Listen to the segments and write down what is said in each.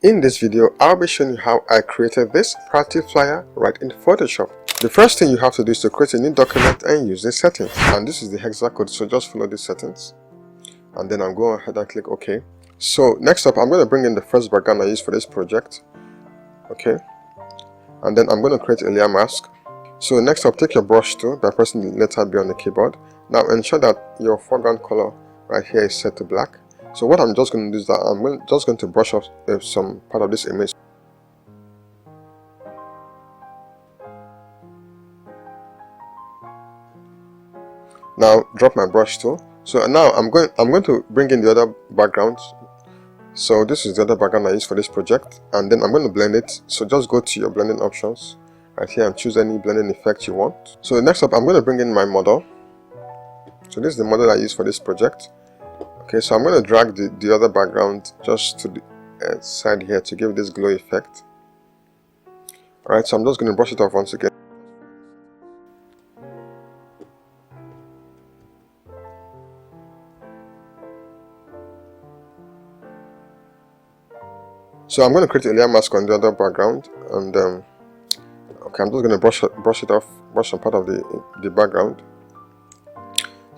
In this video, I'll be showing you how I created this party flyer right in Photoshop. The first thing you have to do is to create a new document and use the settings. And this is the exact code, so just follow the settings. And then I'm going ahead and click OK. So next up, I'm going to bring in the first background I use for this project. Okay. And then I'm going to create a layer mask. So next up, take your brush tool by pressing the letter B on the keyboard. Now ensure that your foreground color right here is set to black. So what I'm just going to do is that I'm just going to brush off some part of this image. Now drop my brush tool. So now I'm going to bring in the other background. So this is the other background I use for this project, and then I'm going to blend it. So just go to your blending options right here and choose any blending effect you want. So next up, I'm going to bring in my model. So this is the model I use for this project. Okay, so I'm going to drag the other background just to the side here to give this glow effect. Alright, so I'm just going to brush it off once again. So I'm going to create a layer mask on the other background, and okay, I'm just going to brush it off, brush some part of the background.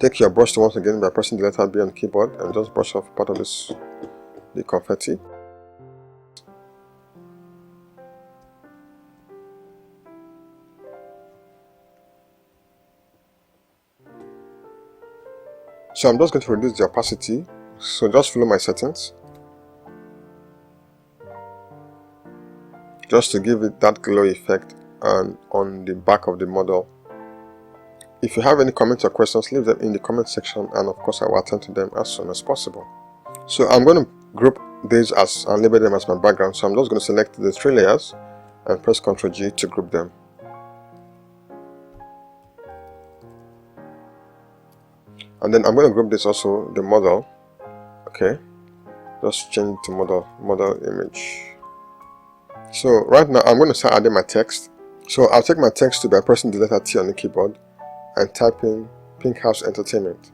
Take your brush tool once again by pressing the letter B on the keyboard and just brush off part of the confetti. So I'm just going to reduce the opacity, so just follow my settings. Just to give it that glow effect and on the back of the model. If you have any comments or questions, leave them in the comment section, and of course I will attend to them as soon as possible. So I'm going to group these and label them as my background. So I'm just going to select the 3 layers and press Ctrl G to group them. And then I'm going to group this also, the model. Okay, just change to model image. So right now I'm going to start adding my text. So I'll take my text to by pressing the letter T on the keyboard and type in Pink House Entertainment.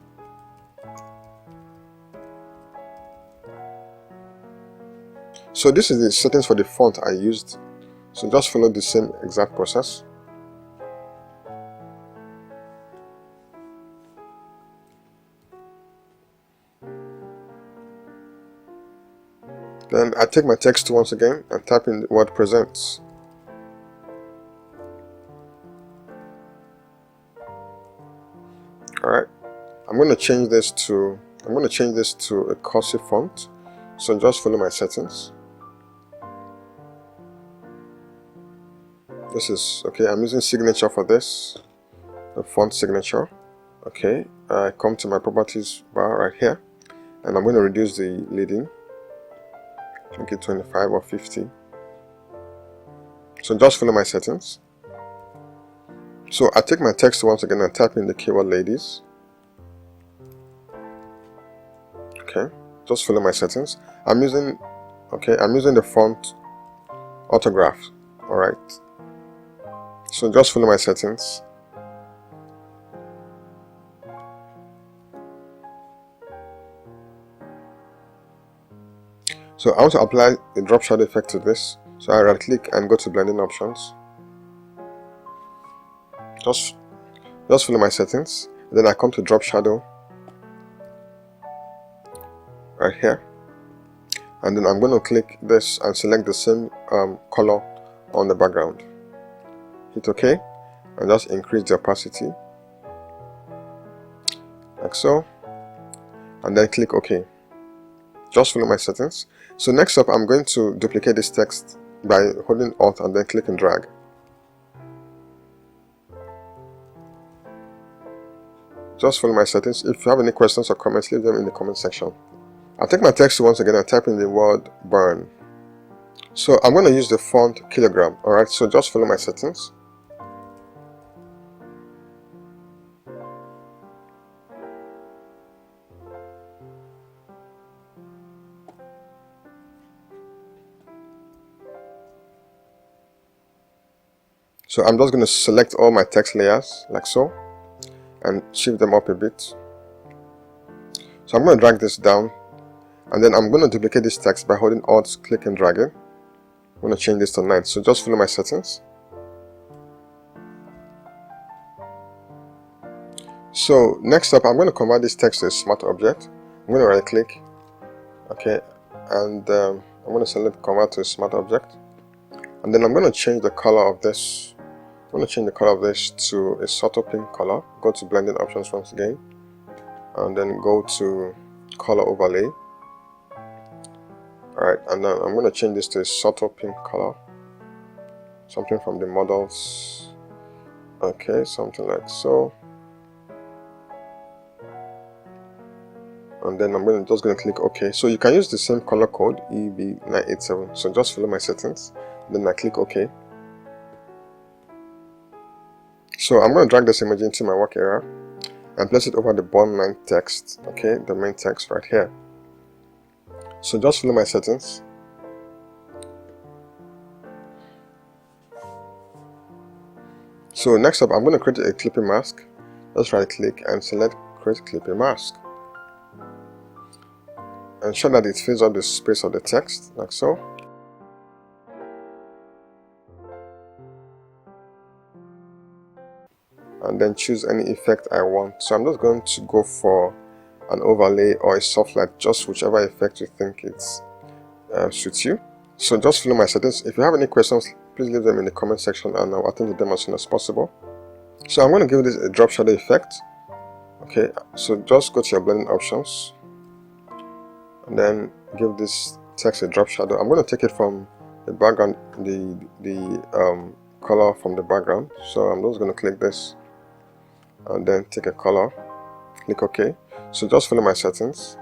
So this is the settings for the font I used. So just follow the same exact process. Then I take my text once again and type in the word presents. Alright, I'm going to change this to a cursive font. So just follow my settings. This is okay. I'm using signature for this, the font signature. Okay, I come to my properties bar right here, and I'm going to reduce the leading. Make it 25 or 50. So just follow my settings. So I take my text once again and type in the keyword ladies. Okay, just follow my settings. I'm using the font autograph. Alright, so just follow my settings. So I want to apply a drop shadow effect to this. So I right click and go to blending options. Just follow my settings. Then I come to drop shadow right here, and then I'm going to click this and select the same color on the background. Hit OK and just increase the opacity like so, and then click OK. Just follow my settings. So next up, I'm going to duplicate this text by holding Alt and then click and drag. Just follow my settings. If you have any questions or comments, leave them in the comment section. I'll take my text once again and type in the word burn. So I'm going to use the font kilogram. Alright, so just follow my settings. So I'm just going to select all my text layers like so and shift them up a bit. So I'm going to drag this down And then I'm going to duplicate this text by holding Alt, click and drag it. I'm going to change this to 9. So just follow my settings. So next up, I'm going to convert this text to a smart object. I'm going to right click, okay, and I'm going to select convert to a smart object, and then I'm going to change the color of this. I'm going to change the color of this to a subtle pink color. Go to blending options once again, and then go to color overlay. Alright, and then I'm going to change this to a subtle pink color, something from the models, okay, something like so. And then I'm just going to click OK. So you can use the same color code EB987. So just follow my settings. Then I click OK. So I'm going to drag this image into my work area and place it over the bond line text. Okay, the main text right here. So just follow my settings. So next up, I'm going to create a clipping mask. Just right click and select create clipping mask. Ensure that it fills up the space of the text, like so. And then choose any effect I want. So I'm just going to go for an overlay or a soft light, just whichever effect you think suits you. So just follow my settings. If you have any questions, please leave them in the comment section and I'll attend to them as soon as possible. So I'm going to give this a drop shadow effect. Okay, so just go to your blending options and then give this text a drop shadow. I'm going to take it from the background, the color from the background. So I'm just going to click this and then take a color, click OK. So just follow my settings.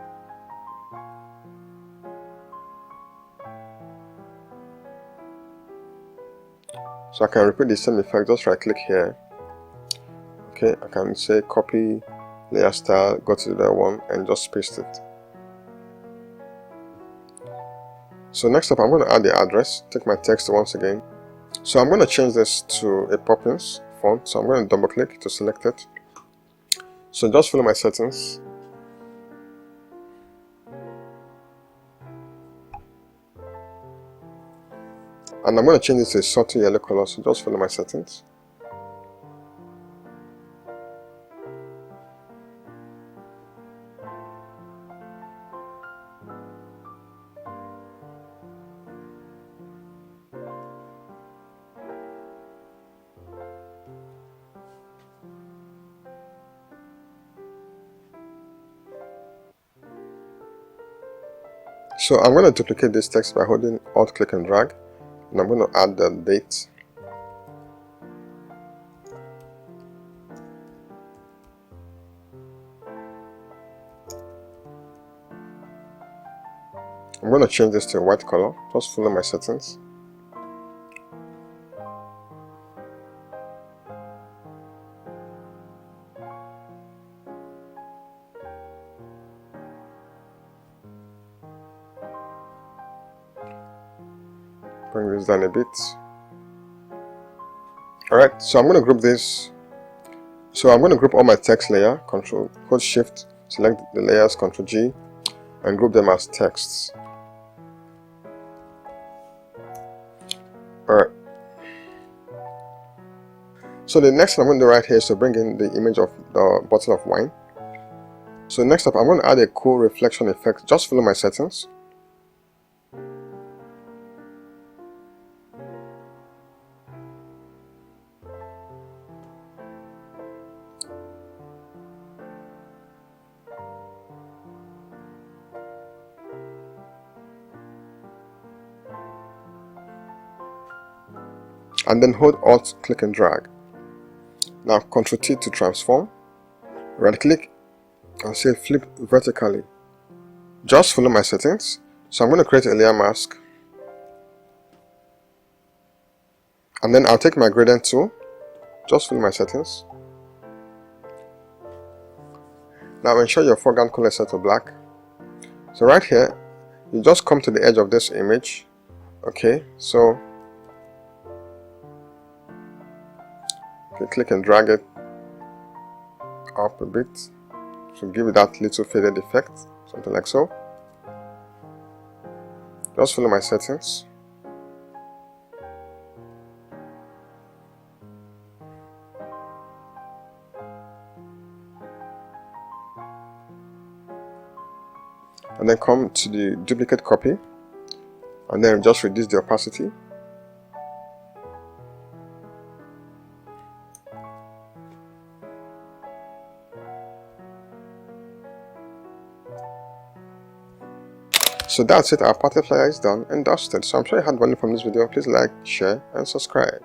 So I can repeat the same effect, just right click here. Okay, I can say copy layer style, go to the one and just paste it. So next up, I'm going to add the address. Take my text once again. So I'm going to change this to a Poppins font. So I'm going to double click to select it. So just follow my settings. And I'm going to change this to a subtle yellow color. So just follow my settings. So I'm going to duplicate this text by holding Alt, click and drag, and I'm going to add the date. I'm going to change this to a white color. Just follow my settings. Bring this down a bit. Alright, so I'm going to group this. So I'm going to group all my text layer, hold shift, select the layers, Ctrl G, and group them as texts. Alright. So the next thing I'm going to do right here is to bring in the image of the bottle of wine. So next up, I'm going to add a cool reflection effect. Just follow my settings. And then hold Alt, click and drag. Now Ctrl T to transform. Right click and say flip vertically. Just follow my settings. So I'm going to create a layer mask. And then I'll take my gradient tool. Just follow my settings. Now ensure your foreground color is set to black. So right here, you just come to the edge of this image. Okay, so click and drag it up a bit to give it that little faded effect, something like so. Just follow my settings. And then come to the duplicate copy and then just reduce the opacity. So that's it, our party flyer is done and dusted. So I'm sure you had value from this video. Please like, share and subscribe.